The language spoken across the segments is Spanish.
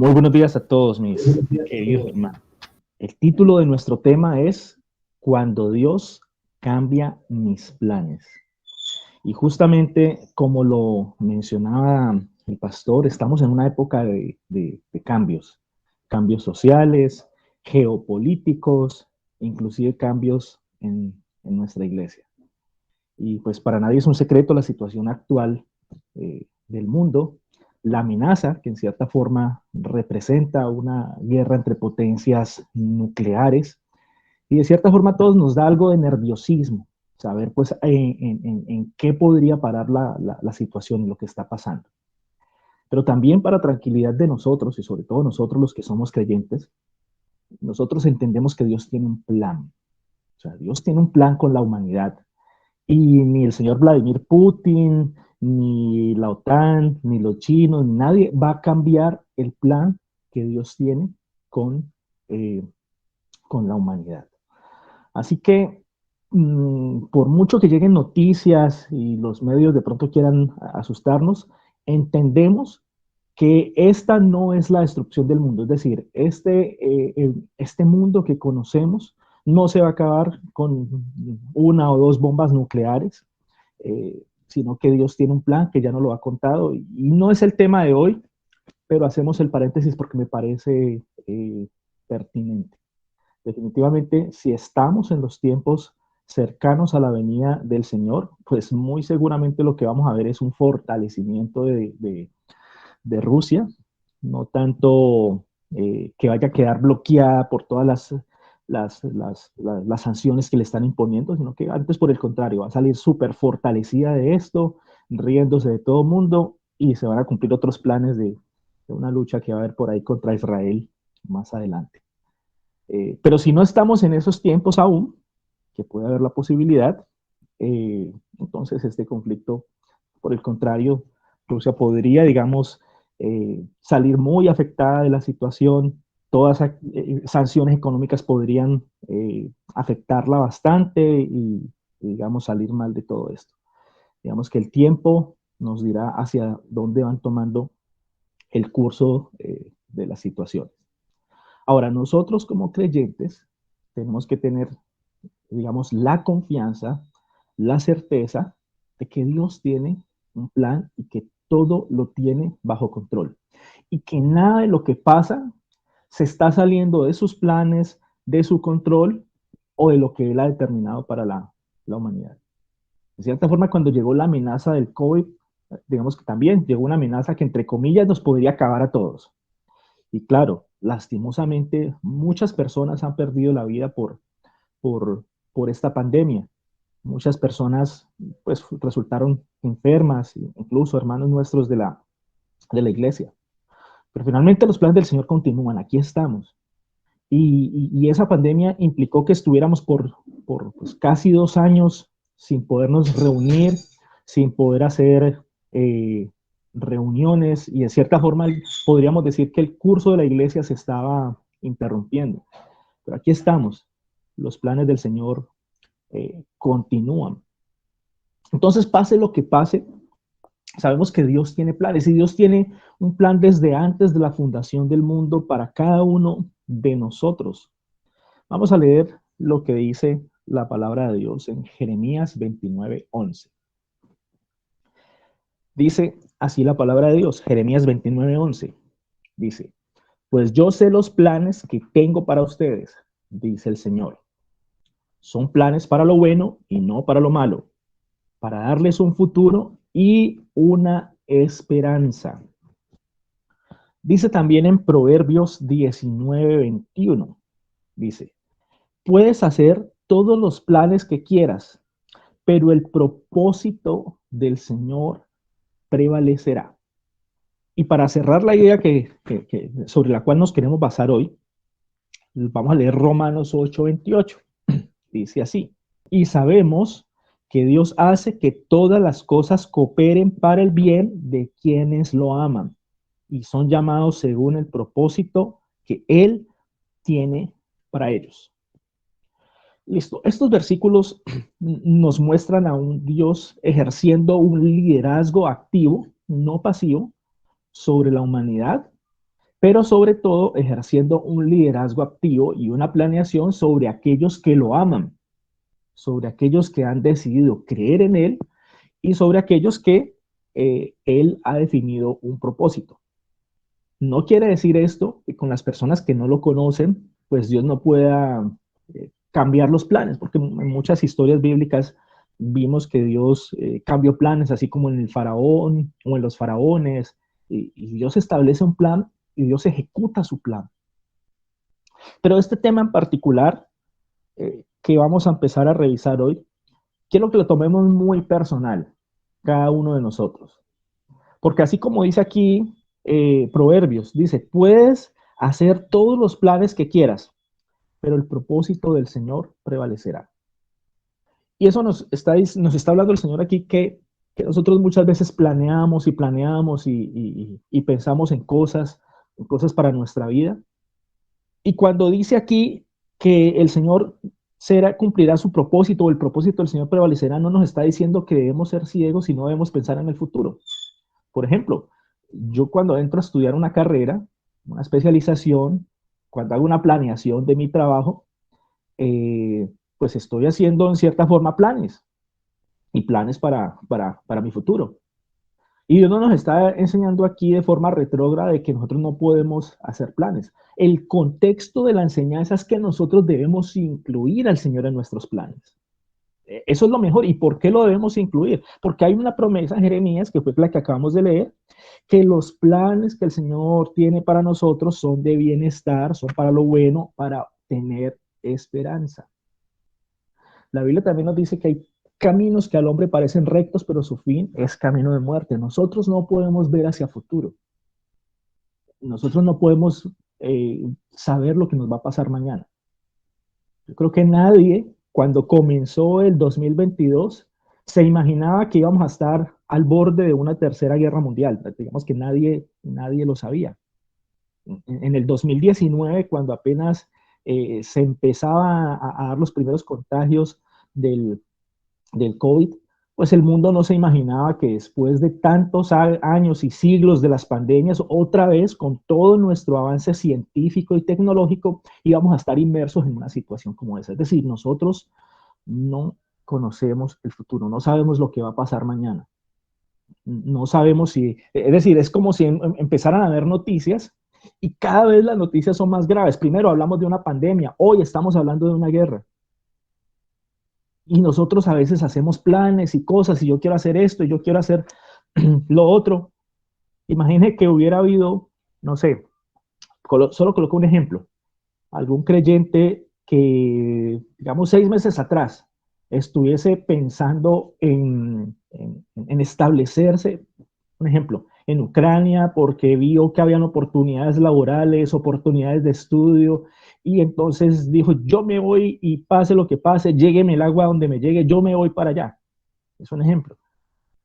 Muy buenos días a todos mis queridos hermanos. El título de nuestro tema es Cuando Dios cambia mis planes. Y justamente como lo mencionaba el pastor, estamos en una época de cambios, cambios sociales, geopolíticos, inclusive cambios en nuestra iglesia. Y pues para nadie es un secreto la situación actual del mundo, la amenaza que en cierta forma representa una guerra entre potencias nucleares, y de cierta forma a todos nos da algo de nerviosismo, saber pues en qué podría parar la situación y lo que está pasando. Pero también para tranquilidad de nosotros, y sobre todo nosotros los que somos creyentes, nosotros entendemos que Dios tiene un plan. O sea, Dios tiene un plan con la humanidad. Y ni el señor Vladimir Putin, ni la OTAN, ni los chinos, ni nadie va a cambiar el plan que Dios tiene con, eh, con la humanidad. Así que, por mucho que lleguen noticias y los medios de pronto quieran asustarnos, entendemos que esta no es la destrucción del mundo. Es decir, este mundo que conocemos no se va a acabar con una o dos bombas nucleares, sino que Dios tiene un plan que ya nos lo ha contado. Y no es el tema de hoy, pero hacemos el paréntesis porque me parece pertinente. Definitivamente, si estamos en los tiempos cercanos a la venida del Señor, pues muy seguramente lo que vamos a ver es un fortalecimiento de Rusia, no tanto que vaya a quedar bloqueada por todas las sanciones que le están imponiendo, sino que antes, por el contrario, va a salir súper fortalecida de esto, riéndose de todo el mundo, y se van a cumplir otros planes de una lucha que va a haber por ahí contra Israel más adelante. Pero si no estamos en esos tiempos aún, que puede haber la posibilidad, entonces este conflicto, por el contrario, Rusia podría, digamos, salir muy afectada de la situación. Todas sanciones económicas podrían afectarla bastante y, digamos, salir mal de todo esto. Digamos que el tiempo nos dirá hacia dónde van tomando el curso de las situaciones. Ahora, nosotros como creyentes tenemos que tener, digamos, la confianza, la certeza de que Dios tiene un plan y que todo lo tiene bajo control. Y que nada de lo que pasa se está saliendo de sus planes, de su control o de lo que Él ha determinado para la humanidad. De cierta forma, cuando llegó la amenaza del COVID, digamos que también llegó una amenaza que entre comillas nos podría acabar a todos. Y claro, lastimosamente muchas personas han perdido la vida por, por esta pandemia. Muchas personas pues resultaron enfermas, incluso hermanos nuestros de la iglesia. Pero finalmente los planes del Señor continúan, aquí estamos. Y esa pandemia implicó que estuviéramos por pues, casi 2 años sin podernos reunir, sin poder hacer reuniones, y de cierta forma podríamos decir que el curso de la iglesia se estaba interrumpiendo. Pero aquí estamos, los planes del Señor continúan. Entonces, pase lo que pase, sabemos que Dios tiene planes, y Dios tiene un plan desde antes de la fundación del mundo para cada uno de nosotros. Vamos a leer lo que dice la palabra de Dios en Jeremías 29:11. Dice así la palabra de Dios, Jeremías 29:11. Dice, pues yo sé los planes que tengo para ustedes, dice el Señor. Son planes para lo bueno y no para lo malo, para darles un futuro y una esperanza. Dice también en Proverbios 19:21, dice, puedes hacer todos los planes que quieras, pero el propósito del Señor prevalecerá. Y para cerrar la idea sobre la cual nos queremos basar hoy, vamos a leer Romanos 8:28. Dice así, y sabemos que Dios hace que todas las cosas cooperen para el bien de quienes lo aman y son llamados según el propósito que Él tiene para ellos. Listo. Estos versículos nos muestran a un Dios ejerciendo un liderazgo activo, no pasivo, sobre la humanidad, pero sobre todo ejerciendo un liderazgo activo y una planeación sobre aquellos que lo aman, sobre aquellos que han decidido creer en Él y sobre aquellos que Él ha definido un propósito. No quiere decir esto que con las personas que no lo conocen, pues Dios no pueda cambiar los planes, porque en muchas historias bíblicas vimos que Dios cambió planes, así como en el faraón o en los faraones, y Dios establece un plan y Dios ejecuta su plan. Pero este tema en particular que vamos a empezar a revisar hoy, quiero que lo tomemos muy personal, cada uno de nosotros. Porque así como dice aquí Proverbios, dice, puedes hacer todos los planes que quieras, pero el propósito del Señor prevalecerá. Y eso nos está hablando el Señor aquí que nosotros muchas veces planeamos y planeamos y pensamos en cosas para nuestra vida. Y cuando dice aquí que el Señor cumplirá su propósito o el propósito del Señor prevalecerá, no nos está diciendo que debemos ser ciegos y no debemos pensar en el futuro. Por ejemplo, yo cuando entro a estudiar una carrera, una especialización, cuando hago una planeación de mi trabajo, pues estoy haciendo en cierta forma planes y planes para mi futuro. Y Dios no nos está enseñando aquí de forma retrógrada de que nosotros no podemos hacer planes. El contexto de la enseñanza es que nosotros debemos incluir al Señor en nuestros planes. Eso es lo mejor. ¿Y por qué lo debemos incluir? Porque hay una promesa en Jeremías, que fue la que acabamos de leer, que los planes que el Señor tiene para nosotros son de bienestar, son para lo bueno, para tener esperanza. La Biblia también nos dice que hay caminos que al hombre parecen rectos, pero su fin es camino de muerte. Nosotros no podemos ver hacia futuro. Nosotros no podemos saber lo que nos va a pasar mañana. Yo creo que nadie, cuando comenzó el 2022, se imaginaba que íbamos a estar al borde de una tercera guerra mundial. Digamos que nadie lo sabía. En el 2019, cuando apenas se empezaba a dar los primeros contagios del COVID, pues el mundo no se imaginaba que después de tantos años y siglos de las pandemias, otra vez con todo nuestro avance científico y tecnológico, íbamos a estar inmersos en una situación como esa. Es decir, nosotros no conocemos el futuro, no sabemos lo que va a pasar mañana. No sabemos si, es decir, es como si empezaran a haber noticias y cada vez las noticias son más graves. Primero hablamos de una pandemia, hoy estamos hablando de una guerra. Y nosotros a veces hacemos planes y cosas, y yo quiero hacer esto, y yo quiero hacer lo otro. Imagine que hubiera habido, no sé, solo coloco un ejemplo, algún creyente que, digamos, 6 meses atrás estuviese pensando en establecerse, un ejemplo, en Ucrania porque vio que habían oportunidades laborales, oportunidades de estudio, y entonces dijo, yo me voy y pase lo que pase, llégueme el agua donde me llegue, yo me voy para allá. Es un ejemplo.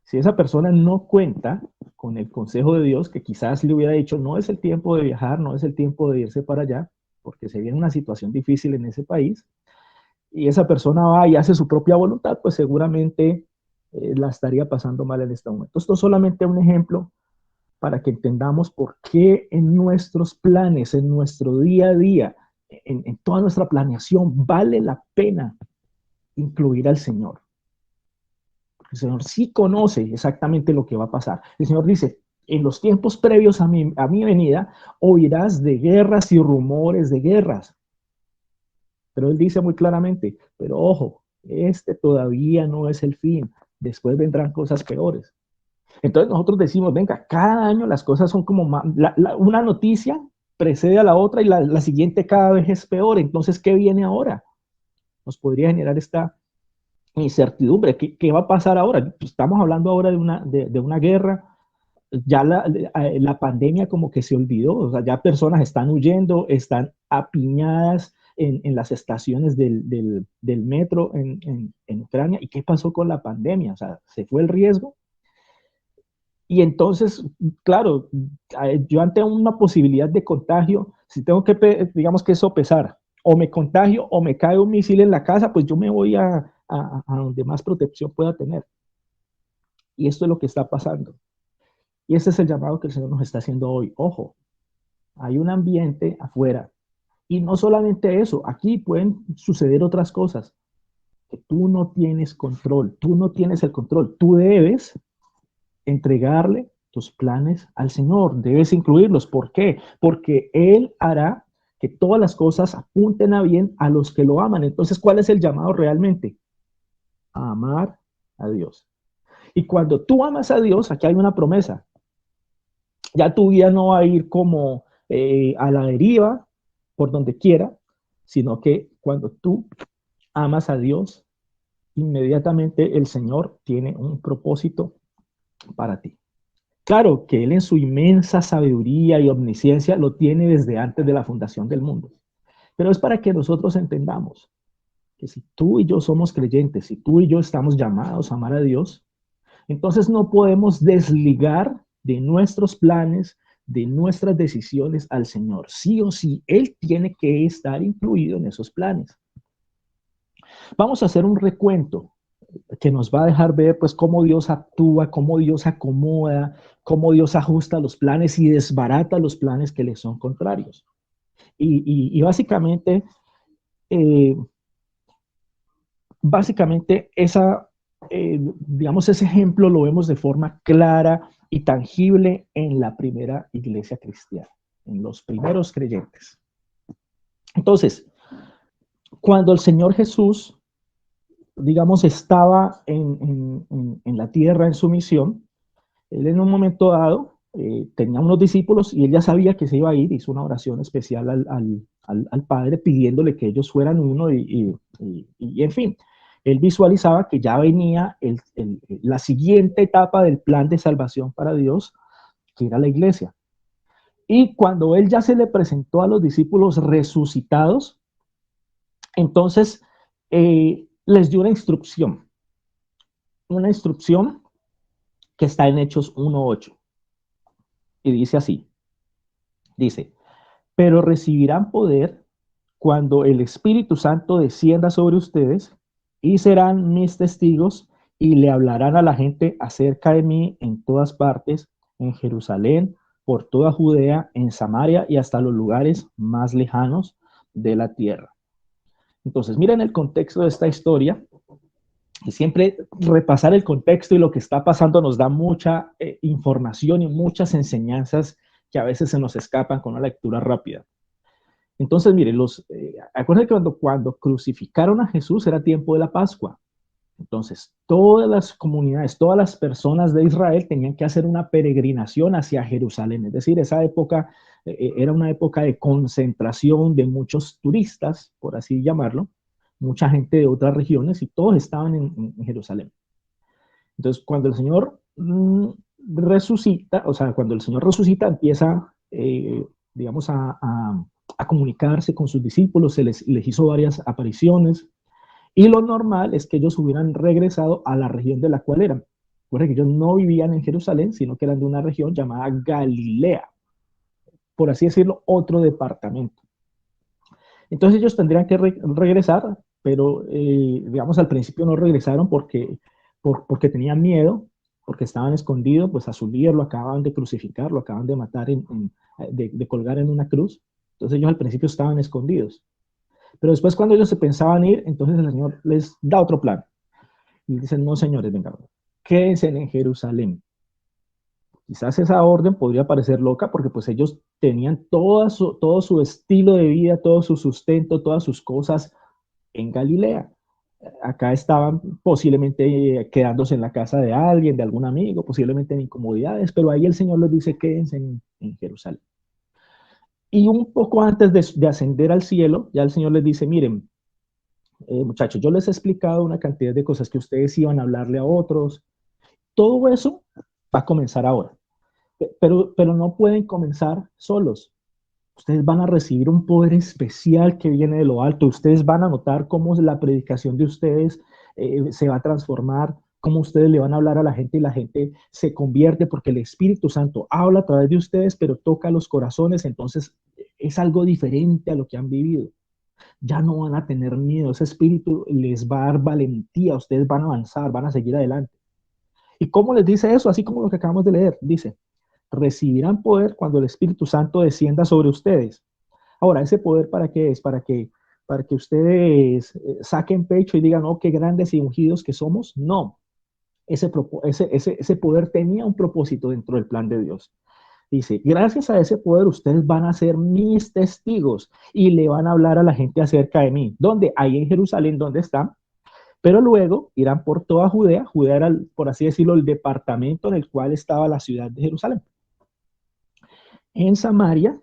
Si esa persona no cuenta con el consejo de Dios, que quizás le hubiera dicho, no es el tiempo de viajar, no es el tiempo de irse para allá, porque se viene una situación difícil en ese país, y esa persona va y hace su propia voluntad, pues seguramente la estaría pasando mal en este momento. Esto es solamente un ejemplo para que entendamos por qué en nuestros planes, en nuestro día a día, en toda nuestra planeación, vale la pena incluir al Señor. El Señor sí conoce exactamente lo que va a pasar. El Señor dice, en los tiempos previos a mi venida, oirás de guerras y rumores de guerras. Pero Él dice muy claramente, pero ojo, este todavía no es el fin. Después vendrán cosas peores. Entonces nosotros decimos, venga, cada año las cosas son como una noticia precede a la otra y la siguiente cada vez es peor. Entonces, ¿qué viene ahora? Nos podría generar esta incertidumbre. ¿Qué va a pasar ahora? Pues estamos hablando ahora de una guerra. Ya la pandemia como que se olvidó. O sea, ya personas están huyendo, están apiñadas en las estaciones del metro en Ucrania. ¿Y qué pasó con la pandemia? O sea, ¿se fue el riesgo? Y entonces, claro, yo ante una posibilidad de contagio, si tengo que, digamos que sopesar, o me contagio o me cae un misil en la casa, pues yo me voy a donde más protección pueda tener. Y esto es lo que está pasando. Y este es el llamado que el Señor nos está haciendo hoy. Ojo, hay un ambiente afuera. Y no solamente eso, aquí pueden suceder otras cosas, que tú no tienes control, tú no tienes el control, tú debes entregarle tus planes al Señor, debes incluirlos. ¿Por qué? Porque Él hará que todas las cosas apunten a bien a los que lo aman. Entonces, ¿cuál es el llamado realmente? A amar a Dios. Y cuando tú amas a Dios, aquí hay una promesa. Ya tu vida no va a ir como a la deriva, por donde quiera, sino que cuando tú amas a Dios, inmediatamente el Señor tiene un propósito para ti. Claro que Él en su inmensa sabiduría y omnisciencia lo tiene desde antes de la fundación del mundo, pero es para que nosotros entendamos que si tú y yo somos creyentes, si tú y yo estamos llamados a amar a Dios, entonces no podemos desligar de nuestros planes, de nuestras decisiones al Señor. Sí o sí, Él tiene que estar incluido en esos planes. Vamos a hacer un recuento que nos va a dejar ver pues cómo Dios actúa, cómo Dios acomoda, cómo Dios ajusta los planes y desbarata los planes que le son contrarios. Y eh, básicamente digamos, ese ejemplo lo vemos de forma clara y tangible en la primera iglesia cristiana, en los primeros creyentes. Entonces, cuando el Señor Jesús, digamos, estaba en la tierra en su misión, él en un momento dado tenía unos discípulos y él ya sabía que se iba a ir, hizo una oración especial al Padre pidiéndole que ellos fueran uno y en fin, él visualizaba que ya venía la siguiente etapa del plan de salvación para Dios, que era la iglesia. Y cuando él ya se le presentó a los discípulos resucitados, entonces les dio una instrucción que está en Hechos 1:8. Y dice así, dice, pero recibirán poder cuando el Espíritu Santo descienda sobre ustedes y serán mis testigos y le hablarán a la gente acerca de mí en todas partes, en Jerusalén, por toda Judea, en Samaria y hasta los lugares más lejanos de la tierra. Entonces, miren el contexto de esta historia. Y siempre repasar el contexto y lo que está pasando nos da mucha información y muchas enseñanzas que a veces se nos escapan con una lectura rápida. Entonces, mire, acuérdense que cuando crucificaron a Jesús era tiempo de la Pascua. Entonces, todas las comunidades, todas las personas de Israel tenían que hacer una peregrinación hacia Jerusalén. Es decir, esa época era una época de concentración de muchos turistas, por así llamarlo, mucha gente de otras regiones y todos estaban en Jerusalén. Entonces, cuando el Señor resucita, o sea, cuando el Señor resucita, empieza, digamos, a comunicarse con sus discípulos, les hizo varias apariciones, y lo normal es que ellos hubieran regresado a la región de la cual eran. Porque ellos no vivían en Jerusalén, sino que eran de una región llamada Galilea, por así decirlo, otro departamento. Entonces ellos tendrían que regresar, pero digamos al principio no regresaron porque tenían miedo, porque estaban escondidos, pues a su líder lo acaban de crucificar, lo acaban de matar, de colgar en una cruz. Entonces ellos al principio estaban escondidos. Pero después cuando ellos se pensaban ir, entonces el Señor les da otro plan. Y dicen, no señores, venga, quédense en Jerusalén. Quizás esa orden podría parecer loca porque pues ellos tenían todo su estilo de vida, todo su sustento, todas sus cosas en Galilea. Acá estaban posiblemente quedándose en la casa de alguien, de algún amigo, posiblemente en incomodidades, pero ahí el Señor les dice, quédense en Jerusalén. Y un poco antes de ascender al cielo, ya el Señor les dice, miren, muchachos, yo les he explicado una cantidad de cosas que ustedes iban a hablarle a otros. Todo eso va a comenzar ahora. Pero no pueden comenzar solos. Ustedes van a recibir un poder especial que viene de lo alto. Ustedes van a notar cómo la predicación de ustedes se va a transformar, cómo ustedes le van a hablar a la gente y la gente se convierte porque el Espíritu Santo habla a través de ustedes, pero toca los corazones. Entonces es algo diferente a lo que han vivido. Ya no van a tener miedo. Ese Espíritu les va a dar valentía. Ustedes van a avanzar, van a seguir adelante. ¿Y cómo les dice eso? Así como lo que acabamos de leer. Dice, recibirán poder cuando el Espíritu Santo descienda sobre ustedes. Ahora, ¿ese poder para qué es? Para que ustedes saquen pecho y digan, oh, qué grandes y ungidos que somos. No, ese poder tenía un propósito dentro del plan de Dios. Dice, gracias a ese poder ustedes van a ser mis testigos y le van a hablar a la gente acerca de mí. ¿Dónde? Ahí en Jerusalén, ¿dónde están? Pero luego irán por toda Judea. Judea era, por así decirlo, el departamento en el cual estaba la ciudad de Jerusalén. En Samaria,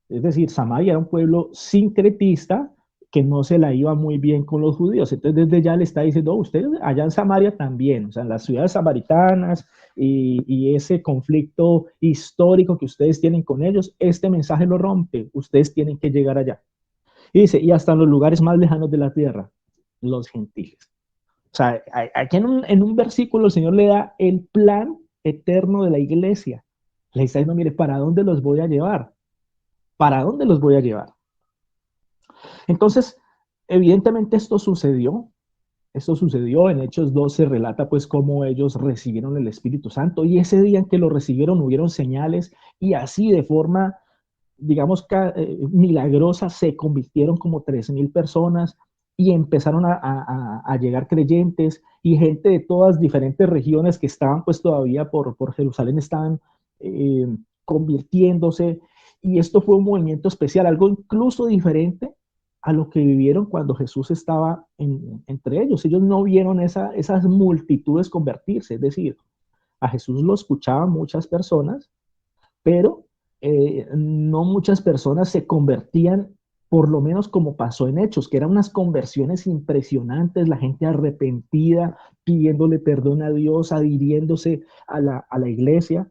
es decir, Samaria era un pueblo sincretista que no se la iba muy bien con los judíos. Entonces desde ya le está diciendo, oh, ustedes allá en Samaria también, o sea, en las ciudades samaritanas y ese conflicto histórico que ustedes tienen con ellos, este mensaje lo rompe, ustedes tienen que llegar allá. Y dice, y hasta en los lugares más lejanos de la tierra, los gentiles. O sea, aquí en un versículo el Señor le da el plan eterno de la iglesia. Le está diciendo, mire, ¿para dónde los voy a llevar? ¿Para dónde los voy a llevar? Entonces, evidentemente esto sucedió, en Hechos 2 se relata pues cómo ellos recibieron el Espíritu Santo y ese día en que lo recibieron hubieron señales y así de forma, digamos, milagrosa se convirtieron como 3,000 personas y empezaron a llegar creyentes y gente de todas diferentes regiones que estaban pues todavía por Jerusalén estaban eh, convirtiéndose y esto fue un movimiento especial, algo incluso diferente a lo que vivieron cuando Jesús estaba entre ellos. Ellos no vieron esas multitudes convertirse, es decir, a Jesús lo escuchaban muchas personas, pero no muchas personas se convertían, por lo menos como pasó en Hechos, que eran unas conversiones impresionantes, la gente arrepentida, pidiéndole perdón a Dios, adhiriéndose a la iglesia,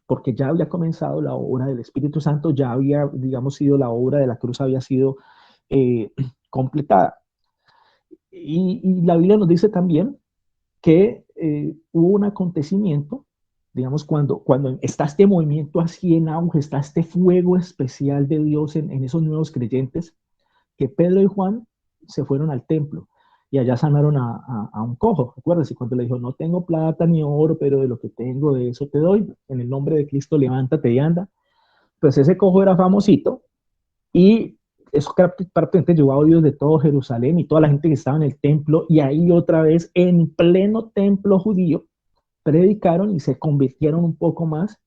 porque ya había comenzado la obra del Espíritu Santo, ya había, digamos, sido la obra de la cruz, había sido eh, completada. Y la Biblia nos dice también que hubo un acontecimiento, digamos, cuando está este movimiento así en auge, está este fuego especial de Dios en esos nuevos creyentes, que Pedro y Juan se fueron al templo y allá sanaron a un cojo. Recuerdas, y cuando le dijo, no tengo plata ni oro, pero de lo que tengo, de eso te doy. En el nombre de Cristo, levántate y anda. Pues ese cojo era famosito y eso prácticamente llevó a oídos de todo Jerusalén y toda la gente que estaba en el templo, y ahí otra vez en pleno templo judío predicaron y se convirtieron un poco más,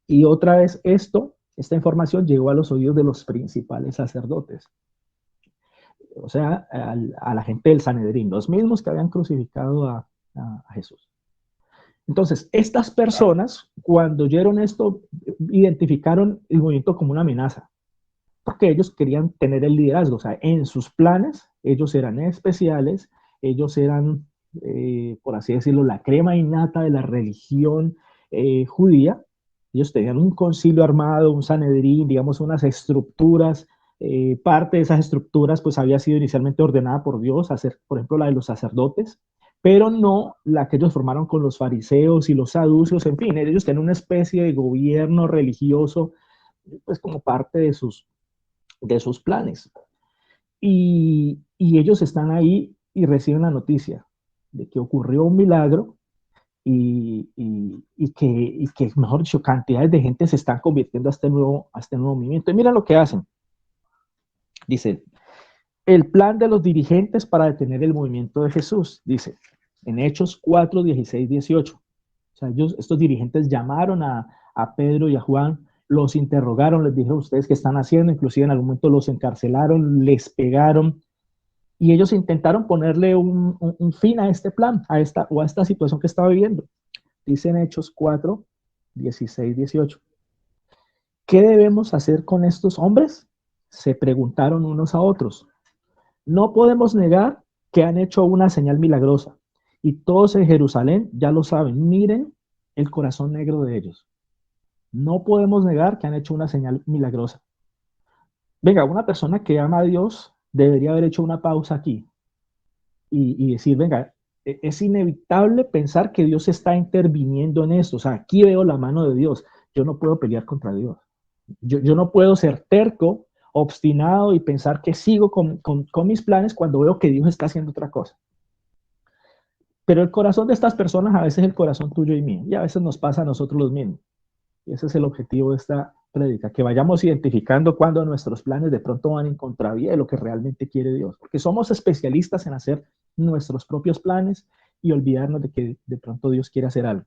y otra vez esta información llegó a los oídos de los principales sacerdotes, o sea, a la gente del Sanedrín, los mismos que habían crucificado a Jesús. Entonces, estas personas, cuando oyeron esto, identificaron el movimiento como una amenaza, porque ellos querían tener el liderazgo, o sea, en sus planes, ellos eran especiales, ellos eran, por así decirlo, la crema innata de la religión judía. Ellos tenían un concilio armado, un Sanedrín, digamos, unas estructuras. Parte de esas estructuras pues había sido inicialmente ordenada por Dios, hacer, por ejemplo, la de los sacerdotes, pero no la que ellos formaron con los fariseos y los saduceos. En fin, ellos tenían una especie de gobierno religioso pues como parte de sus planes. Y ellos están ahí y reciben la noticia de que ocurrió un milagro y que, mejor dicho, cantidades de gente se están convirtiendo a este nuevo movimiento. Y mira lo que hacen. Dice, el plan de los dirigentes para detener el movimiento de Jesús, dice, en Hechos 4, 16, 18. O sea, estos dirigentes llamaron a Pedro y a Juan, los interrogaron, les dijeron, ¿ustedes qué están haciendo? Inclusive en algún momento los encarcelaron, les pegaron, y ellos intentaron ponerle un fin a este plan, a esta situación que estaba viviendo. Dice en Hechos 4, 16, 18. ¿Qué debemos hacer con estos hombres? Se preguntaron unos a otros. No podemos negar que han hecho una señal milagrosa, y todos en Jerusalén ya lo saben. Miren el corazón negro de ellos. No podemos negar que han hecho una señal milagrosa. Venga, una persona que ama a Dios debería haber hecho una pausa aquí y decir, venga, es inevitable pensar que Dios está interviniendo en esto. O sea, aquí veo la mano de Dios. Yo no puedo pelear contra Dios. Yo no puedo ser terco, obstinado y pensar que sigo con mis planes cuando veo que Dios está haciendo otra cosa. Pero el corazón de estas personas a veces es el corazón tuyo y mío, y a veces nos pasa a nosotros los mismos. Y ese es el objetivo de esta prédica, que vayamos identificando cuando nuestros planes de pronto van en contravía de lo que realmente quiere Dios, porque somos especialistas en hacer nuestros propios planes y olvidarnos de que de pronto Dios quiere hacer algo.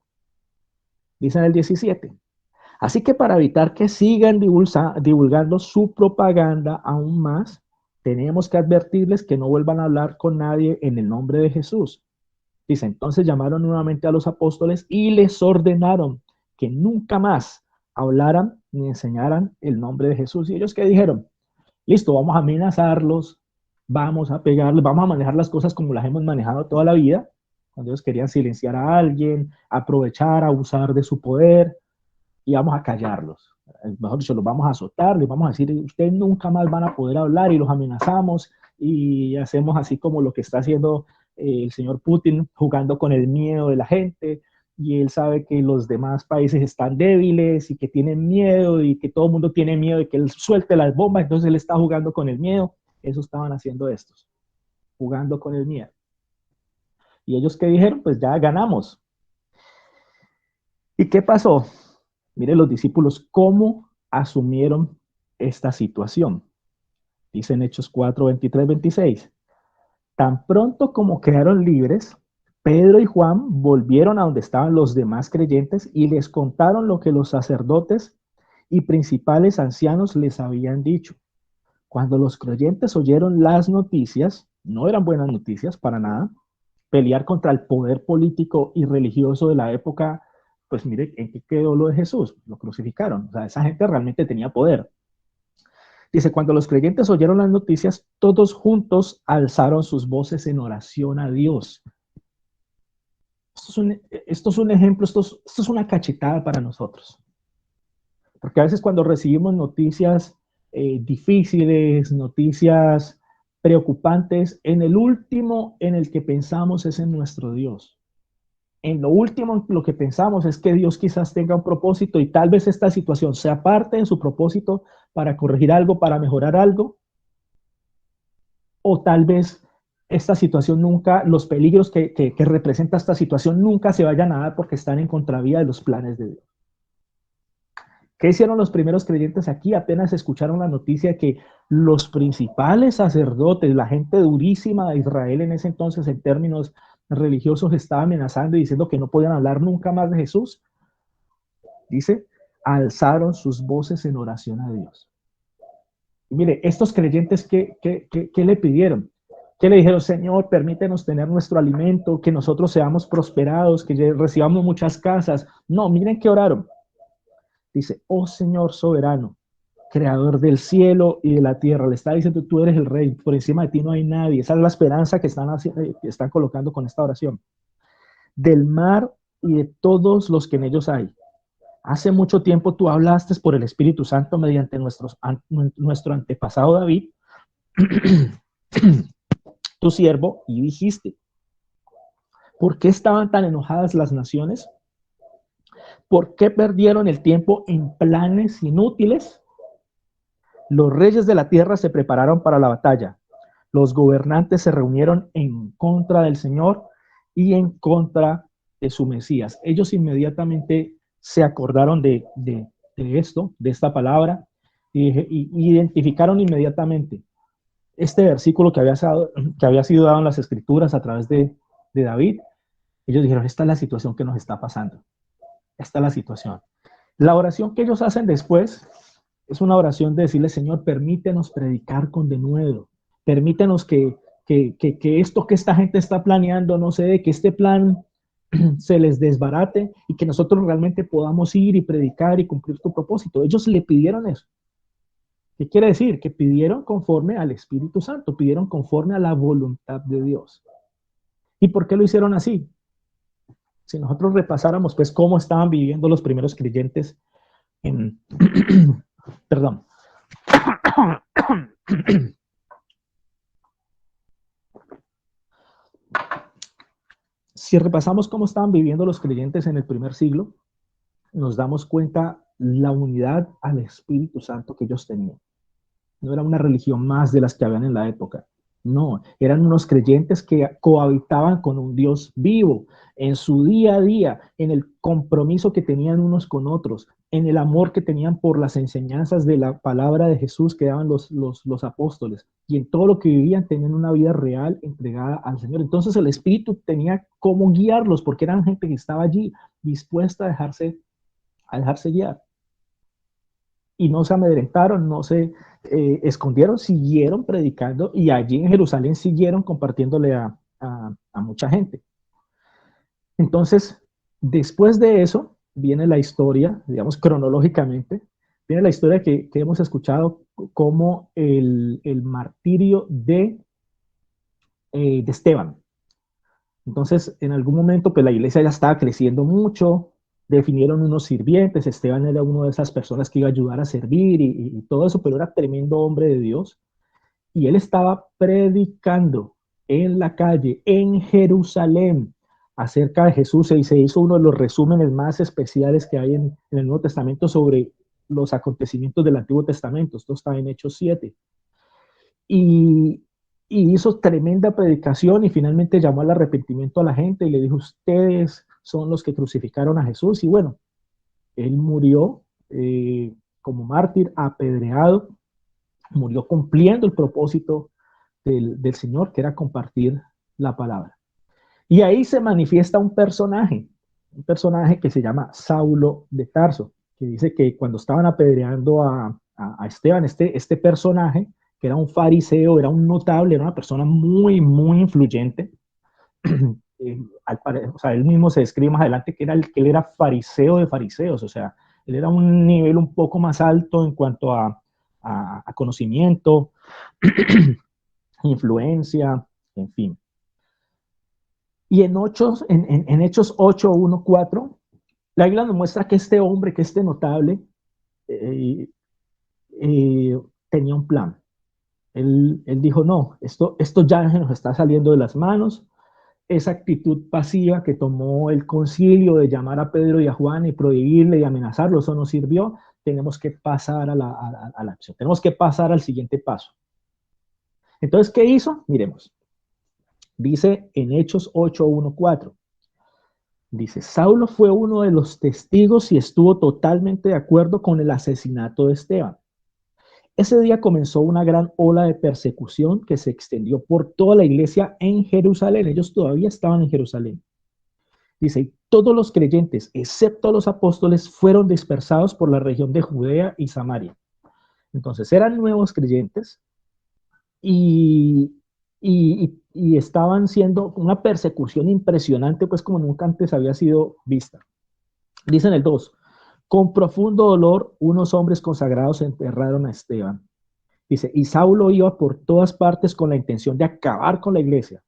Dice en el 17, así que para evitar que sigan divulgando su propaganda aún más, tenemos que advertirles que no vuelvan a hablar con nadie en el nombre de Jesús. Dice, entonces llamaron nuevamente a los apóstoles y les ordenaron que nunca más hablaran ni enseñaran el nombre de Jesús. ¿Y ellos qué dijeron? Listo, vamos a amenazarlos, vamos a pegarles, vamos a manejar las cosas como las hemos manejado toda la vida, cuando ellos querían silenciar a alguien, aprovechar, abusar de su poder, y vamos a callarlos. Mejor dicho, los vamos a azotar, les vamos a decir, ustedes nunca más van a poder hablar, y los amenazamos y hacemos así como lo que está haciendo el señor Putin, jugando con el miedo de la gente, y él sabe que los demás países están débiles y que tienen miedo y que todo el mundo tiene miedo de que él suelte las bombas, entonces él está jugando con el miedo. Eso estaban haciendo estos, jugando con el miedo. Y ellos que dijeron, pues ya ganamos. ¿Y qué pasó? Miren los discípulos cómo asumieron esta situación. Dicen Hechos 4, 23, 26. Tan pronto como quedaron libres, Pedro y Juan volvieron a donde estaban los demás creyentes y les contaron lo que los sacerdotes y principales ancianos les habían dicho. Cuando los creyentes oyeron las noticias, no eran buenas noticias para nada, pelear contra el poder político y religioso de la época, pues mire, ¿en qué quedó lo de Jesús? Lo crucificaron. O sea, esa gente realmente tenía poder. Dice, cuando los creyentes oyeron las noticias, todos juntos alzaron sus voces en oración a Dios. Esto es un ejemplo, esto es una cachetada para nosotros. Porque a veces cuando recibimos noticias difíciles, noticias preocupantes, en el último en el que pensamos es en nuestro Dios. En lo último en lo que pensamos es que Dios quizás tenga un propósito y tal vez esta situación sea parte de su propósito para corregir algo, para mejorar algo, o tal vez esta situación nunca, los peligros que representa esta situación nunca se vayan a dar porque están en contravía de los planes de Dios. ¿Qué hicieron los primeros creyentes aquí? Apenas escucharon la noticia de que los principales sacerdotes, la gente durísima de Israel en ese entonces en términos religiosos, estaba amenazando y diciendo que no podían hablar nunca más de Jesús. Dice, alzaron sus voces en oración a Dios. Y mire, estos creyentes, ¿qué le pidieron? ¿Qué le dijeron? Señor, permítenos tener nuestro alimento, que nosotros seamos prosperados, que recibamos muchas casas. No, miren qué oraron. Dice, oh Señor soberano, creador del cielo y de la tierra. Le está diciendo, tú eres el rey, por encima de ti no hay nadie. Esa es la esperanza que están colocando con esta oración. Del mar y de todos los que en ellos hay. Hace mucho tiempo tú hablaste por el Espíritu Santo mediante nuestro antepasado David, tu siervo, y dijiste, ¿por qué estaban tan enojadas las naciones? ¿Por qué perdieron el tiempo en planes inútiles? Los reyes de la tierra se prepararon para la batalla. Los gobernantes se reunieron en contra del Señor y en contra de su Mesías. Ellos inmediatamente se acordaron de esto, de esta palabra, y identificaron inmediatamente este versículo que había sido dado en las Escrituras a través de David. Ellos dijeron, esta es la situación que nos está pasando. Esta es la situación. La oración que ellos hacen después es una oración de decirle, Señor, permítenos predicar con denuedo. Permítenos que esto que esta gente está planeando no se dé, que este plan se les desbarate y que nosotros realmente podamos ir y predicar y cumplir tu propósito. Ellos le pidieron eso. ¿Qué quiere decir? Que pidieron conforme al Espíritu Santo, pidieron conforme a la voluntad de Dios. ¿Y por qué lo hicieron así? Si nosotros repasáramos, pues, cómo estaban viviendo los primeros creyentes en... Perdón. Si repasamos cómo estaban viviendo los creyentes en el primer siglo, nos damos cuenta la unidad al Espíritu Santo que ellos tenían. No era una religión más de las que habían en la época. No, eran unos creyentes que cohabitaban con un Dios vivo en su día a día, en el compromiso que tenían unos con otros. en el amor que tenían por las enseñanzas de la palabra de Jesús que daban los apóstoles, y en todo lo que vivían tenían una vida real entregada al Señor. Entonces el Espíritu tenía cómo guiarlos, porque eran gente que estaba allí dispuesta a dejarse guiar. Y no se amedrentaron, no se escondieron, siguieron predicando, y allí en Jerusalén siguieron compartiéndole a mucha gente. Entonces, después de eso, viene la historia, digamos cronológicamente, viene la historia que hemos escuchado como el martirio de Esteban. Entonces, en algún momento, pues la iglesia ya estaba creciendo mucho, definieron unos sirvientes, Esteban era una de esas personas que iba a ayudar a servir y todo eso, pero era tremendo hombre de Dios, y él estaba predicando en la calle, en Jerusalén, acerca de Jesús, y se hizo uno de los resúmenes más especiales que hay en el Nuevo Testamento sobre los acontecimientos del Antiguo Testamento. Esto está en Hechos 7. Y, y hizo tremenda predicación y finalmente llamó al arrepentimiento a la gente y le dijo, ustedes son los que crucificaron a Jesús. Y bueno, él murió como mártir, apedreado, murió cumpliendo el propósito del Señor, que era compartir la palabra. Y ahí se manifiesta un personaje que se llama Saulo de Tarso, que dice que cuando estaban apedreando a Esteban, este personaje, que era un fariseo, era un notable, era una persona muy, muy influyente, o sea, él mismo se describe más adelante que él era fariseo de fariseos, o sea, él era un nivel un poco más alto en cuanto a conocimiento, influencia, en fin. Y en Hechos 8, 1, 4, la Biblia nos muestra que este hombre, que este notable, eh, tenía un plan. Él dijo, no, esto ya nos está saliendo de las manos. Esa actitud pasiva que tomó el concilio de llamar a Pedro y a Juan y prohibirle y amenazarlo, eso no sirvió. Tenemos que pasar a la acción, tenemos que pasar al siguiente paso. Entonces, ¿qué hizo? Miremos. Dice en Hechos 8, 1, 4. Dice, Saulo fue uno de los testigos y estuvo totalmente de acuerdo con el asesinato de Esteban. Ese día comenzó una gran ola de persecución que se extendió por toda la iglesia en Jerusalén. Ellos todavía estaban en Jerusalén. Dice, todos los creyentes, excepto los apóstoles, fueron dispersados por la región de Judea y Samaria. Entonces eran nuevos creyentes y, y estaban siendo una persecución impresionante, pues como nunca antes había sido vista. Dice en el 2, con profundo dolor, unos hombres consagrados enterraron a Esteban. Dice, y Saulo iba por todas partes con la intención de acabar con la iglesia.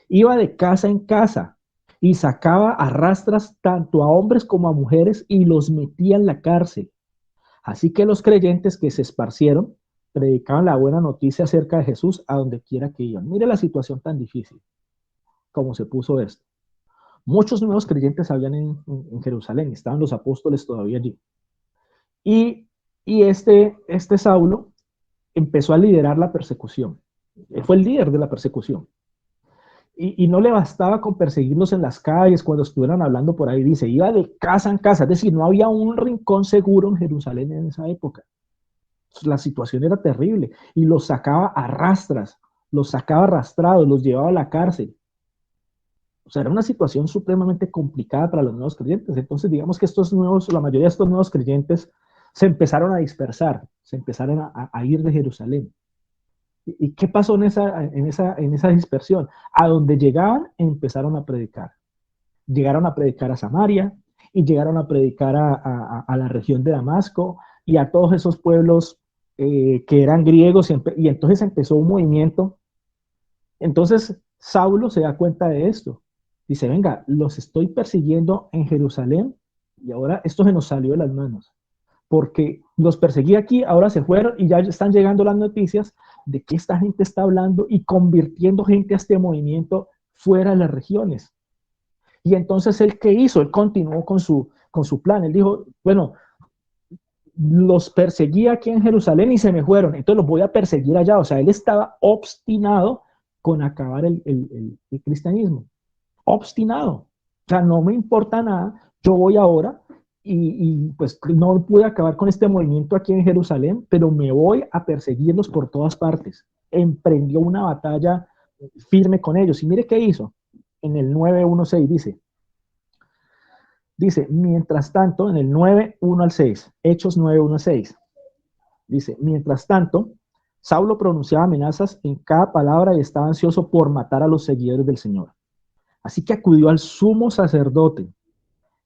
Iba de casa en casa y sacaba a rastras tanto a hombres como a mujeres y los metía en la cárcel. Así que los creyentes que se esparcieron predicaban la buena noticia acerca de Jesús a donde quiera que iban. Mire la situación tan difícil como se puso esto. Muchos nuevos creyentes habían en Jerusalén, estaban los apóstoles todavía allí. Y este Saulo empezó a liderar la persecución. Él fue el líder de la persecución. Y no le bastaba con perseguirlos en las calles cuando estuvieran hablando por ahí, dice, iba de casa en casa, es decir, no había un rincón seguro en Jerusalén en esa época. La situación era terrible y los sacaba a rastras, los sacaba arrastrados, los llevaba a la cárcel. O sea, era una situación supremamente complicada para los nuevos creyentes. Entonces, digamos que la mayoría de estos nuevos creyentes se empezaron a dispersar, se empezaron a ir de Jerusalén. ¿Y qué pasó en esa dispersión? A donde llegaban, empezaron a predicar. Llegaron a predicar a Samaria y llegaron a predicar a la región de Damasco y a todos esos pueblos que eran griegos, y entonces empezó un movimiento. Entonces Saulo se da cuenta de esto. Dice, venga, los estoy persiguiendo en Jerusalén y ahora esto se nos salió de las manos. Porque los perseguí aquí, ahora se fueron y ya están llegando las noticias de que esta gente está hablando y convirtiendo gente a este movimiento fuera de las regiones. Y entonces, ¿él qué hizo? Él continuó con su plan. Él dijo, bueno, los perseguí aquí en Jerusalén y se me fueron, entonces los voy a perseguir allá. O sea, él estaba obstinado con acabar el cristianismo. Obstinado. O sea, no me importa nada, yo voy ahora pues no pude acabar con este movimiento aquí en Jerusalén, pero me voy a perseguirlos por todas partes. Emprendió una batalla firme con ellos. Y mire qué hizo. En el 9:1-6 dice, mientras tanto, en el 9:1-6, Hechos 9:1-6, dice, mientras tanto, Saulo pronunciaba amenazas en cada palabra y estaba ansioso por matar a los seguidores del Señor. Así que acudió al sumo sacerdote,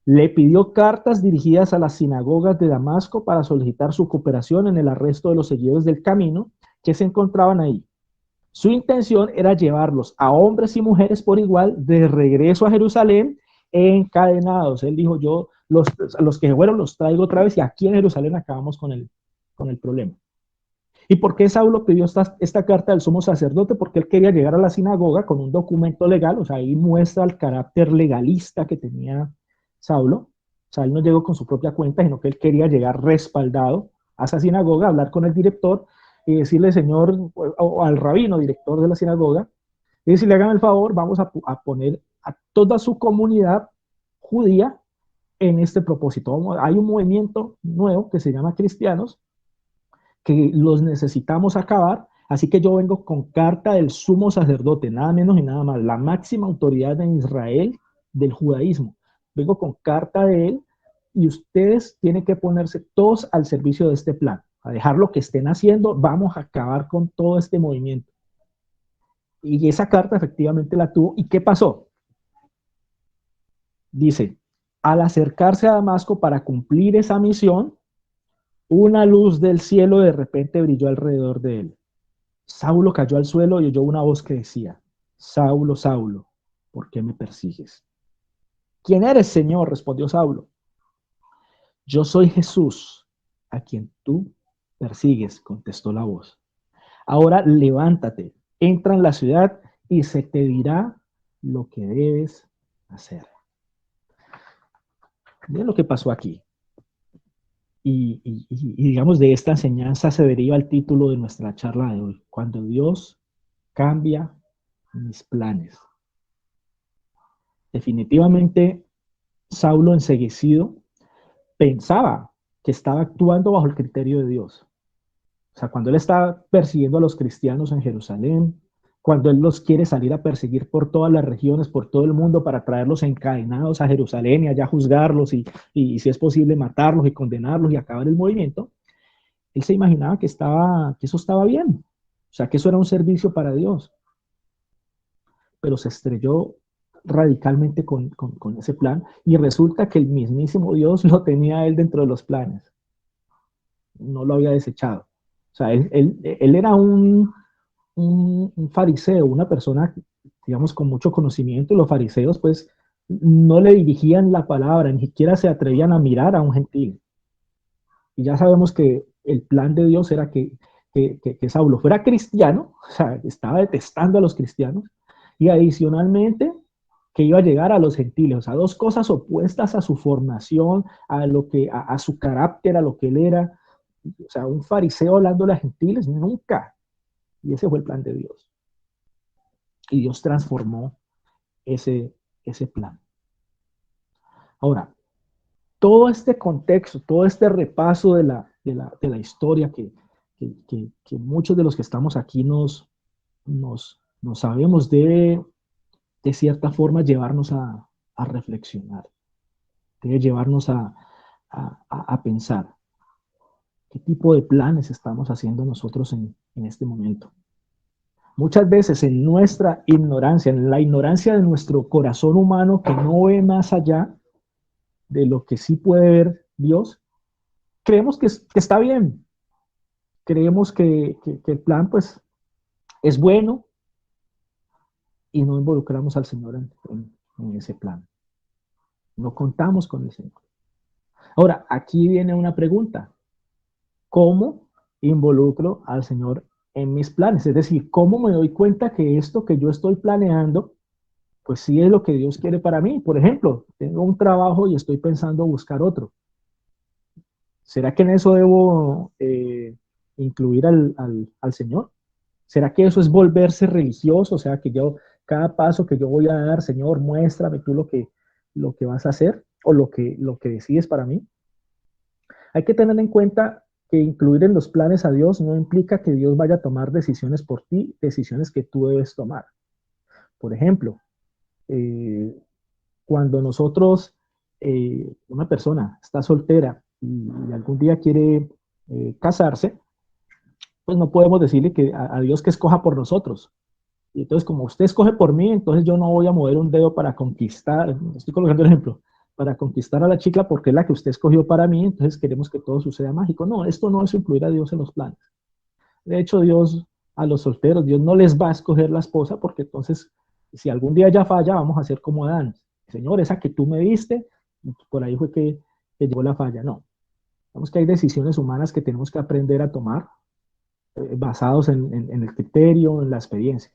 le pidió cartas dirigidas a las sinagogas de Damasco para solicitar su cooperación en el arresto de los seguidores del camino que se encontraban ahí. Su intención era llevarlos a hombres y mujeres por igual de regreso a Jerusalén encadenados. Él dijo, yo los que fueron los traigo otra vez y aquí en Jerusalén acabamos con el problema. ¿Y por qué Saulo pidió esta carta del sumo sacerdote? Porque él quería llegar a la sinagoga con un documento legal, o sea, ahí muestra el carácter legalista que tenía Saulo. O sea, él no llegó con su propia cuenta, sino que él quería llegar respaldado a esa sinagoga, hablar con el director y decirle, señor, o al rabino, director de la sinagoga, y decirle, hagan el favor, vamos a poner a toda su comunidad judía en este propósito. Hay un movimiento nuevo que se llama cristianos, que los necesitamos acabar, así que yo vengo con carta del sumo sacerdote, nada menos y nada más, la máxima autoridad en Israel del judaísmo. Vengo con carta de él y ustedes tienen que ponerse todos al servicio de este plan, a dejar lo que estén haciendo, vamos a acabar con todo este movimiento. Y esa carta efectivamente la tuvo. ¿Y qué pasó? Dice, al acercarse a Damasco para cumplir esa misión, una luz del cielo de repente brilló alrededor de él. Saulo cayó al suelo y oyó una voz que decía, Saulo, Saulo, ¿por qué me persigues? ¿Quién eres, Señor? Respondió Saulo. Yo soy Jesús, a quien tú persigues, contestó la voz. Ahora levántate, entra en la ciudad y se te dirá lo que debes hacer. Miren lo que pasó aquí. Y digamos, de esta enseñanza se deriva el título de nuestra charla de hoy, cuando Dios cambia mis planes. Definitivamente, Saulo enceguecido pensaba que estaba actuando bajo el criterio de Dios. O sea, cuando él está persiguiendo a los cristianos en Jerusalén, cuando él los quiere salir a perseguir por todas las regiones, por todo el mundo, para traerlos encadenados a Jerusalén y allá juzgarlos y si es posible matarlos y condenarlos y acabar el movimiento, él se imaginaba que eso estaba bien, o sea, que eso era un servicio para Dios, pero se estrelló radicalmente con ese plan y resulta que el mismísimo Dios lo tenía a él dentro de los planes, no lo había desechado. O sea, él era un fariseo, una persona, digamos, con mucho conocimiento, y los fariseos, pues, no le dirigían la palabra, ni siquiera se atrevían a mirar a un gentil. Y ya sabemos que el plan de Dios era que Saulo fuera cristiano, o sea, estaba detestando a los cristianos, y adicionalmente que iba a llegar a los gentiles, o sea, dos cosas opuestas a su formación, a su carácter, a lo que él era. O sea, un fariseo hablando a gentiles, nunca. Y ese fue el plan de Dios. Y Dios transformó ese plan. Ahora, todo este contexto, todo este repaso de la historia que muchos de los que estamos aquí nos sabemos, debe de cierta forma llevarnos a reflexionar, debe llevarnos a pensar qué tipo de planes estamos haciendo nosotros en este momento. Muchas veces en nuestra ignorancia, en la ignorancia de nuestro corazón humano que no ve más allá de lo que sí puede ver Dios, creemos que está bien, creemos que el plan pues es bueno y no involucramos al Señor en ese plan. No contamos con el Señor. Ahora, aquí viene una pregunta. ¿Cómo involucro al Señor en mis planes? Es decir, ¿cómo me doy cuenta que esto que yo estoy planeando pues sí es lo que Dios quiere para mí? Por ejemplo, tengo un trabajo y estoy pensando buscar otro. ¿Será que en eso debo incluir al Señor? ¿Será que eso es volverse religioso? O sea, que yo, cada paso que yo voy a dar, Señor, muéstrame tú lo que vas a hacer. o lo que decides para mí. Hay que tener en cuenta que incluir en los planes a Dios no implica que Dios vaya a tomar decisiones por ti, decisiones que tú debes tomar. Por ejemplo, eh, cuando nosotros, una persona está soltera y algún día quiere casarse, pues no podemos decirle que a Dios que escoja por nosotros. Y entonces, como usted escoge por mí, entonces yo no voy a mover un dedo para conquistar, estoy colocando el ejemplo, para conquistar a la chica porque es la que usted escogió para mí, entonces queremos que todo suceda mágico. No, esto no es incluir a Dios en los planes. De hecho, Dios, a los solteros, Dios no les va a escoger la esposa porque entonces, si algún día ya falla, vamos a hacer como Adán. Señor, esa que tú me diste, por ahí fue que llegó la falla. No, vemos que hay decisiones humanas que tenemos que aprender a tomar basados en el criterio, en la experiencia.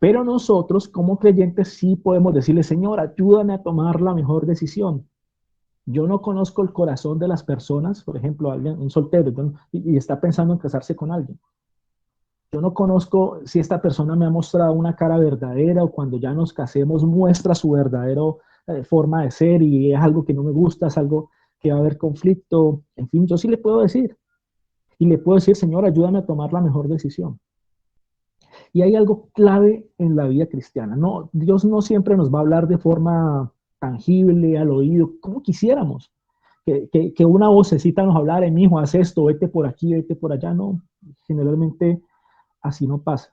Pero nosotros, como creyentes, sí podemos decirle, Señor, ayúdame a tomar la mejor decisión. Yo no conozco el corazón de las personas, por ejemplo, alguien, un soltero, y está pensando en casarse con alguien. Yo no conozco si esta persona me ha mostrado una cara verdadera o cuando ya nos casemos muestra su verdadera forma de ser y es algo que no me gusta, es algo que va a haber conflicto. En fin, yo sí le puedo decir. Y le puedo decir, Señor, ayúdame a tomar la mejor decisión. Y hay algo clave en la vida cristiana. No, Dios no siempre nos va a hablar de forma tangible, al oído, como quisiéramos. Que una vocecita nos hablara, mi hijo, haz esto, vete por aquí, vete por allá. No, generalmente así no pasa.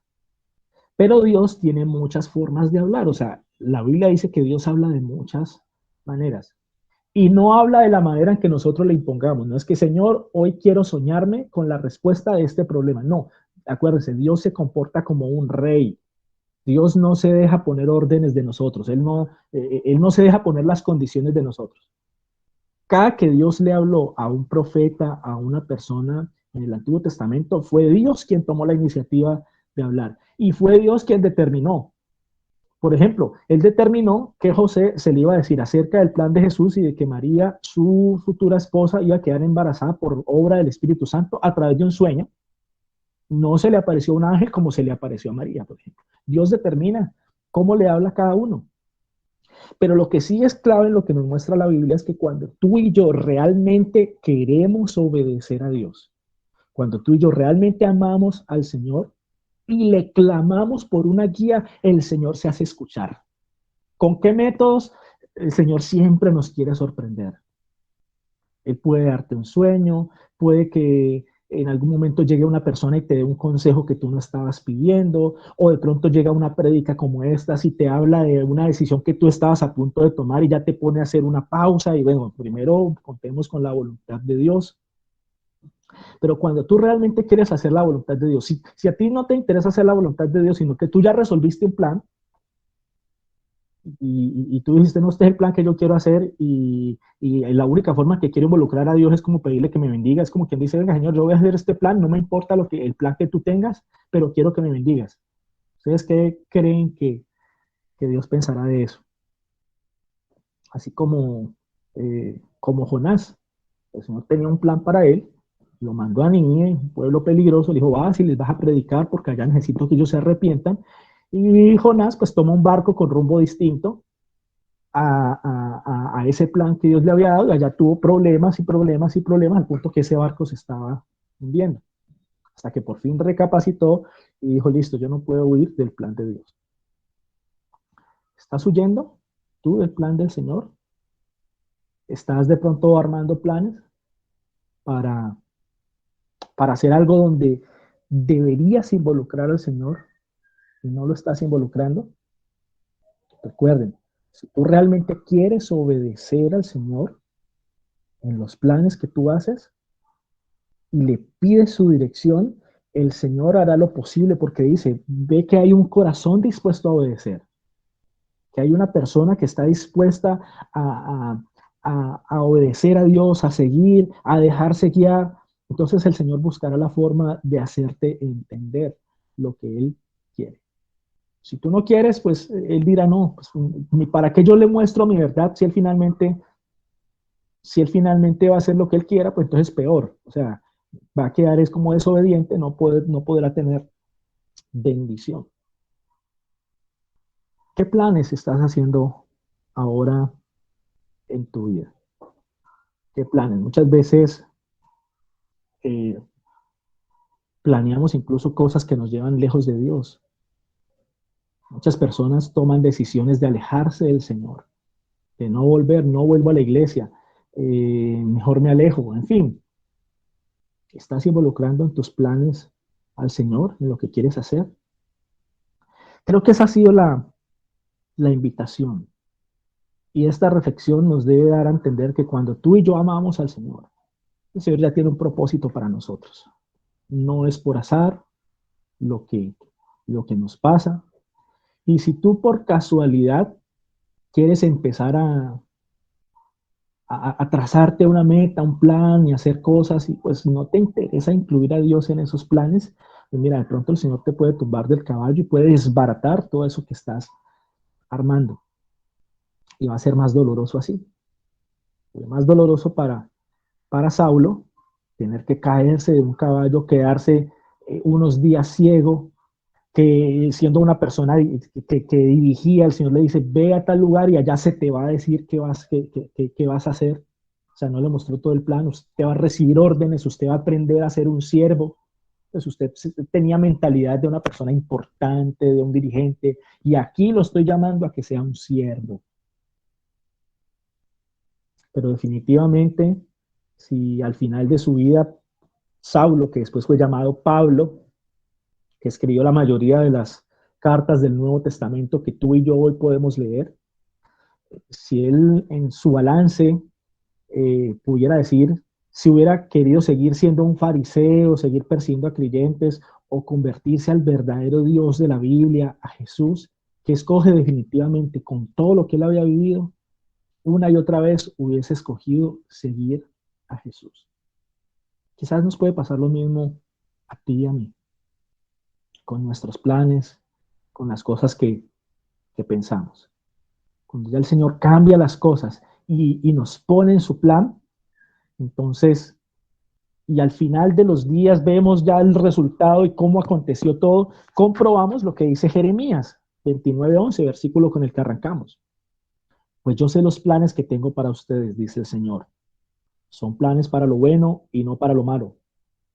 Pero Dios tiene muchas formas de hablar. O sea, la Biblia dice que Dios habla de muchas maneras. Y no habla de la manera en que nosotros le impongamos. No es que, Señor, hoy quiero soñarme con la respuesta de este problema. No, acuérdense, Dios se comporta como un rey. Dios no se deja poner órdenes de nosotros. Él no se deja poner las condiciones de nosotros. Cada que Dios le habló a un profeta, a una persona en el Antiguo Testamento, fue Dios quien tomó la iniciativa de hablar. Y fue Dios quien determinó. Por ejemplo, él determinó que José se le iba a decir acerca del plan de Jesús y de que María, su futura esposa, iba a quedar embarazada por obra del Espíritu Santo a través de un sueño. No se le apareció un ángel como se le apareció a María, por ejemplo. Dios determina cómo le habla a cada uno. Pero lo que sí es clave en lo que nos muestra la Biblia es que cuando tú y yo realmente queremos obedecer a Dios, cuando tú y yo realmente amamos al Señor y le clamamos por una guía, el Señor se hace escuchar. ¿Con qué métodos? El Señor siempre nos quiere sorprender. Él puede darte un sueño, puede que en algún momento llegue una persona y te dé un consejo que tú no estabas pidiendo, o de pronto llega una prédica como esta y te habla de una decisión que tú estabas a punto de tomar y ya te pone a hacer una pausa y bueno, primero contemos con la voluntad de Dios. Pero cuando tú realmente quieres hacer la voluntad de Dios, si a ti no te interesa hacer la voluntad de Dios, sino que tú ya resolviste un plan, y tú dijiste, no, este es el plan que yo quiero hacer y la única forma que quiero involucrar a Dios es como pedirle que me bendiga, es como quien dice, venga Señor, yo voy a hacer este plan, no me importa el plan que tú tengas, pero quiero que me bendigas. ¿Ustedes qué creen que Dios pensará de eso? Así como Jonás, el Señor tenía un plan para él, lo mandó a Nínive, un pueblo peligroso, le dijo, vas y les vas a predicar porque allá necesito que ellos se arrepientan. Y Jonás pues toma un barco con rumbo distinto a ese plan que Dios le había dado, y allá tuvo problemas y problemas y problemas, al punto que ese barco se estaba hundiendo. Hasta que por fin recapacitó y dijo, listo, yo no puedo huir del plan de Dios. ¿Estás huyendo tú del plan del Señor? ¿Estás de pronto armando planes para, para hacer algo donde deberías involucrar al Señor y no lo estás involucrando? Recuerden, si tú realmente quieres obedecer al Señor en los planes que tú haces, y le pides su dirección, el Señor hará lo posible porque dice, ve que hay un corazón dispuesto a obedecer, que hay una persona que está dispuesta a obedecer a Dios, a seguir, a dejarse guiar. Entonces el Señor buscará la forma de hacerte entender lo que Él quiere. Si tú no quieres, pues Él dirá, no, pues, ni para qué yo le muestro mi verdad si él finalmente va a hacer lo que Él quiera, pues entonces peor. O sea, va a quedar es como desobediente, no podrá tener bendición. ¿Qué planes estás haciendo ahora tu vida? ¿Qué planes? Muchas veces planeamos incluso cosas que nos llevan lejos de Dios. Muchas personas toman decisiones de alejarse del Señor, de no volver, no vuelvo a la iglesia, mejor me alejo, en fin. ¿Estás involucrando en tus planes al Señor, en lo que quieres hacer? Creo que esa ha sido la invitación. Y esta reflexión nos debe dar a entender que cuando tú y yo amamos al Señor, el Señor ya tiene un propósito para nosotros. No es por azar lo que nos pasa. Y si tú por casualidad quieres empezar a trazarte una meta, un plan y hacer cosas, y pues no te interesa incluir a Dios en esos planes, pues mira, de pronto el Señor te puede tumbar del caballo y puede desbaratar todo eso que estás armando. Y va a ser más doloroso así. Más doloroso para Saulo tener que caerse de un caballo, quedarse unos días ciego, que siendo una persona que dirigía, el Señor le dice, ve a tal lugar y allá se te va a decir qué vas a hacer. O sea, no le mostró todo el plan, usted va a recibir órdenes, usted va a aprender a ser un siervo. Pues usted tenía mentalidad de una persona importante, de un dirigente, y aquí lo estoy llamando a que sea un siervo. Pero definitivamente, si al final de su vida, Saulo, que después fue llamado Pablo, que escribió la mayoría de las cartas del Nuevo Testamento que tú y yo hoy podemos leer, si él en su balance pudiera decir, si hubiera querido seguir siendo un fariseo, seguir persiguiendo a creyentes o convertirse al verdadero Dios de la Biblia, a Jesús, que escoge definitivamente con todo lo que él había vivido, una y otra vez hubiese escogido seguir a Jesús. Quizás nos puede pasar lo mismo a ti y a mí, con nuestros planes, con las cosas que pensamos. Cuando ya el Señor cambia las cosas y nos pone en su plan, entonces, y al final de los días vemos ya el resultado y cómo aconteció todo, comprobamos lo que dice Jeremías 29:11, versículo con el que arrancamos. Pues yo sé los planes que tengo para ustedes, dice el Señor. Son planes para lo bueno y no para lo malo,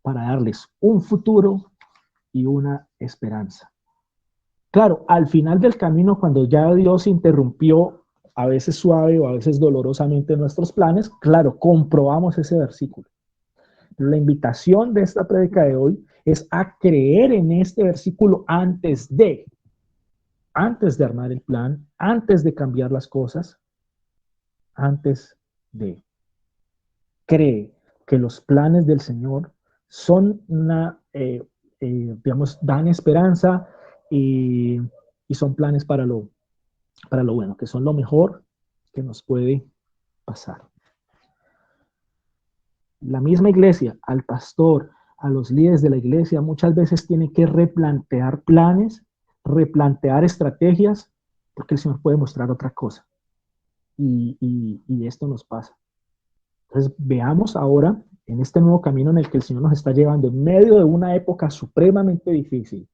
para darles un futuro y una esperanza. Claro, al final del camino, cuando ya Dios interrumpió, a veces suave o a veces dolorosamente nuestros planes, claro, comprobamos ese versículo. La invitación de esta prédica de hoy es a creer en este versículo antes de armar el plan, antes de cambiar las cosas, antes de. Cree que los planes del Señor son digamos, dan esperanza y, y son planes para lo bueno, que son lo mejor que nos puede pasar. La misma iglesia, al pastor, a los líderes de la iglesia, muchas veces tiene que replantear planes, replantear estrategias, porque el Señor puede mostrar otra cosa. Y esto nos pasa. Entonces, veamos ahora en este nuevo camino en el que el Señor nos está llevando, en medio de una época supremamente difícil,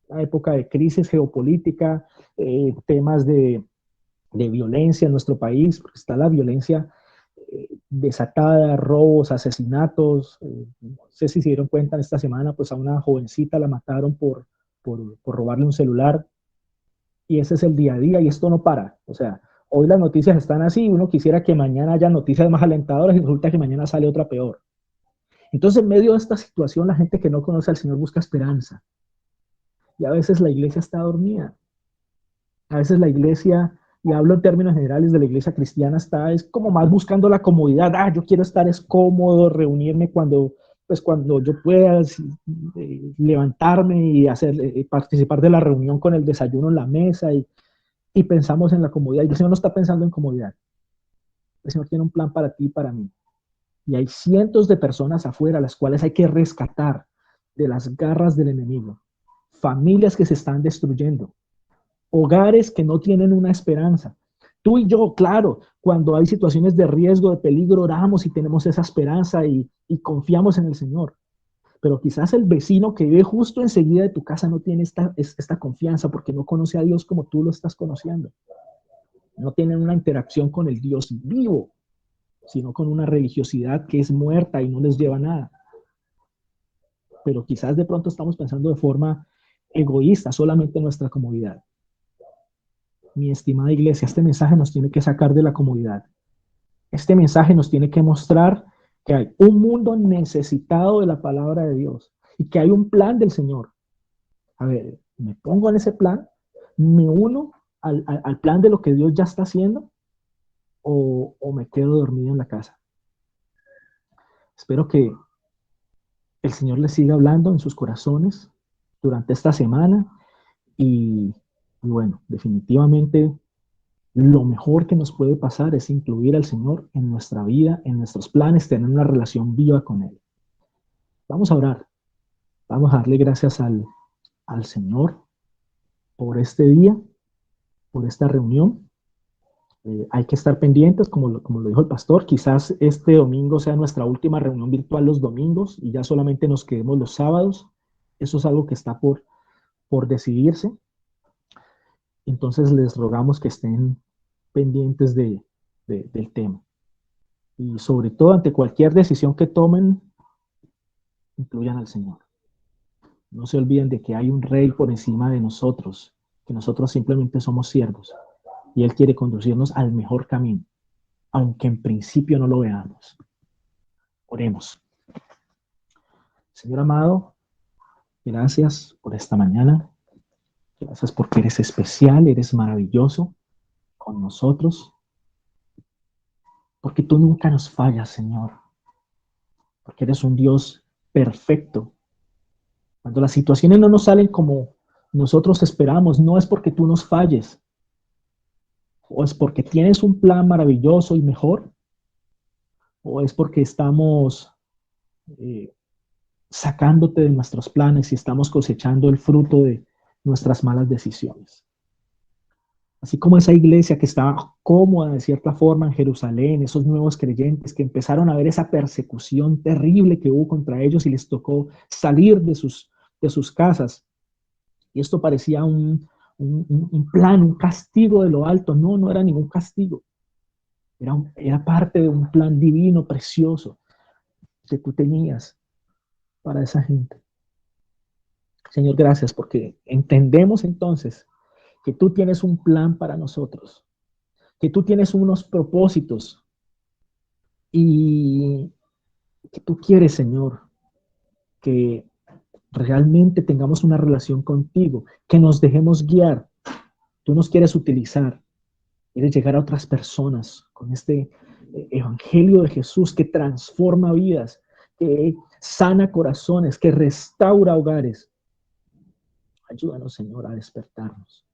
una época de crisis geopolítica, temas de violencia en nuestro país, porque está la violencia desatada, robos, asesinatos. No sé si se dieron cuenta esta semana, pues a una jovencita la mataron por robarle un celular. Y ese es el día a día y esto no para. O sea, hoy las noticias están así, uno quisiera que mañana haya noticias más alentadoras y resulta que mañana sale otra peor. Entonces, en medio de esta situación, la gente que no conoce al Señor busca esperanza. Y a veces la iglesia está dormida. A veces la iglesia, y hablo en términos generales de la iglesia cristiana, es como más buscando la comodidad. Yo quiero estar es cómodo, reunirme cuando yo pueda, levantarme y participar de la reunión con el desayuno en la mesa y pensamos en la comodidad. Y el Señor no está pensando en comodidad. El Señor tiene un plan para ti y para mí. Y hay cientos de personas afuera a las cuales hay que rescatar de las garras del enemigo. Familias que se están destruyendo. Hogares que no tienen una esperanza. Tú y yo, claro, cuando hay situaciones de riesgo, de peligro, oramos y tenemos esa esperanza y confiamos en el Señor. Pero quizás el vecino que vive justo enseguida de tu casa no tiene esta confianza porque no conoce a Dios como tú lo estás conociendo. No tienen una interacción con el Dios vivo sino con una religiosidad que es muerta y no les lleva a nada. Pero quizás de pronto estamos pensando de forma egoísta, solamente en nuestra comodidad. Mi estimada iglesia, este mensaje nos tiene que sacar de la comodidad. Este mensaje nos tiene que mostrar que hay un mundo necesitado de la palabra de Dios y que hay un plan del Señor. A ver, me pongo en ese plan, me uno al plan de lo que Dios ya está haciendo o me quedo dormido en la casa. Espero que el Señor les siga hablando en sus corazones durante esta semana y bueno, definitivamente lo mejor que nos puede pasar es incluir al Señor en nuestra vida, en nuestros planes, tener una relación viva con Él. Vamos a orar, vamos a darle gracias al Señor por este día, por esta reunión. Hay que estar pendientes, como lo dijo el pastor, quizás este domingo sea nuestra última reunión virtual los domingos y ya solamente nos quedemos los sábados. Eso es algo que está por decidirse. Entonces les rogamos que estén pendientes del tema. Y sobre todo, ante cualquier decisión que tomen, incluyan al Señor. No se olviden de que hay un rey por encima de nosotros, que nosotros simplemente somos siervos y Él quiere conducirnos al mejor camino, aunque en principio no lo veamos. Oremos. Señor amado, gracias por esta mañana. Gracias porque eres especial, eres maravilloso con nosotros. Porque tú nunca nos fallas, Señor. Porque eres un Dios perfecto. Cuando las situaciones no nos salen como nosotros esperamos, no es porque tú nos falles, o es porque tienes un plan maravilloso y mejor, o es porque estamos eh, sacándote de nuestros planes y estamos cosechando el fruto de nuestras malas decisiones. Así como esa iglesia que estaba cómoda de cierta forma en Jerusalén, esos nuevos creyentes que empezaron a ver esa persecución terrible que hubo contra ellos y les tocó salir de sus casas. Y esto parecía un plan, un castigo de lo alto. No, no era ningún castigo. Era parte de un plan divino, precioso, que tú tenías para esa gente. Señor, gracias porque entendemos entonces que tú tienes un plan para nosotros, que tú tienes unos propósitos y que tú quieres, Señor, que realmente tengamos una relación contigo, que nos dejemos guiar. Tú nos quieres utilizar, quieres llegar a otras personas con este evangelio de Jesús que transforma vidas, que sana corazones, que restaura hogares. Ayúdanos, Señor, a despertarnos.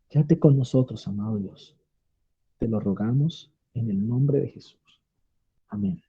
Quédate con nosotros, amado Dios. Te lo rogamos en el nombre de Jesús. Amén.